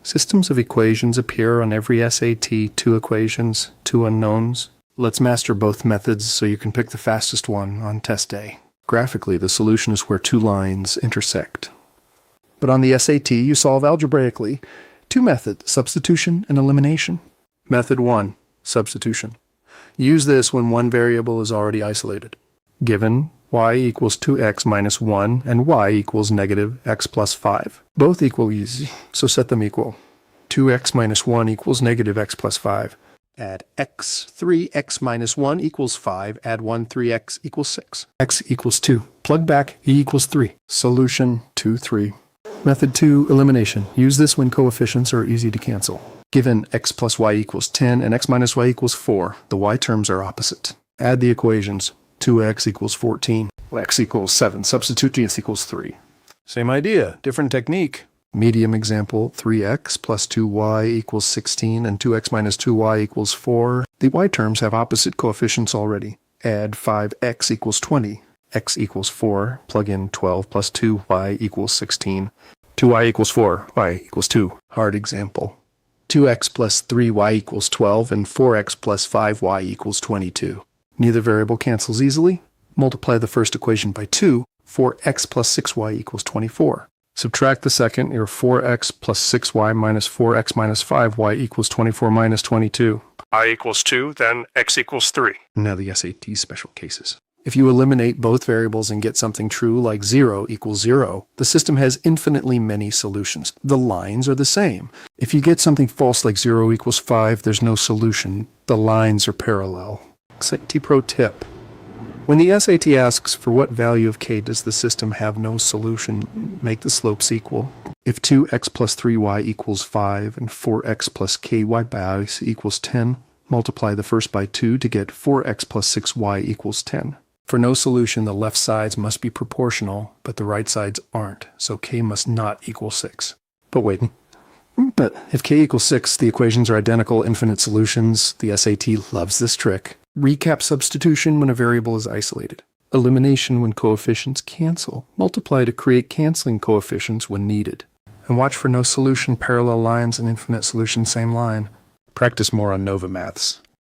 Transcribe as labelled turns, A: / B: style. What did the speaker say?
A: Systems of equations appear on every SAT, 2 equations, 2 unknowns. Let's master both methods so you can pick the fastest one on test day. Graphically, the solution is where 2 lines intersect. But on the SAT, you solve algebraically 2 methods, substitution and elimination. Method 1, substitution. Use this when one variable is already isolated. Given y equals 2x minus 1 and y equals negative x plus 5. Both equal easy, so set them equal. 2x minus 1 equals negative x plus 5. Add x, 3x minus 1 equals 5. Add 1, 3x equals 6. X equals 2. Plug back, e equals 3. Solution 2, 3. Method 2, elimination. Use this when coefficients are easy to cancel. Given x plus y equals 10 and x minus y equals 4, the y terms are opposite. Add the equations. 2x equals 14. X equals 7. Substitute x equals 3. Same idea, different technique. Medium example, 3x plus 2y equals 16 and 2x minus 2y equals 4. The y terms have opposite coefficients already. Add 5x equals 20. X equals 4. Plug in 12 plus 2y equals 16. 2y equals 4. Y equals 2. Hard example. 2x plus 3y equals 12 and 4x plus 5y equals 22. Neither variable cancels easily. Multiply the first equation by 2. 4x plus 6y equals 24. Subtract the second, your 4x plus 6y minus 4x minus 5y equals 24 minus 22. I equals 2, then x equals 3. Now the SAT special cases. If you eliminate both variables and get something true like 0 equals 0, the system has infinitely many solutions. The lines are the same. If you get something false like 0 equals 5, there's no solution. The lines are parallel. SAT Pro tip. When the SAT asks for what value of k does the system have no solution, make the slopes equal. If 2x plus 3y equals 5 and 4x plus ky base equals 10, multiply the first by 2 to get 4x plus 6y equals 10. For no solution, the left sides must be proportional, but the right sides aren't, so k must not equal 6. But if k equals 6, the equations are identical, infinite solutions. The SAT loves this trick. Recap substitution when a variable is isolated. Elimination when coefficients cancel. Multiply to create canceling coefficients when needed. And watch for no solution, parallel lines, and infinite solution, same line. Practice more on NovaMaths.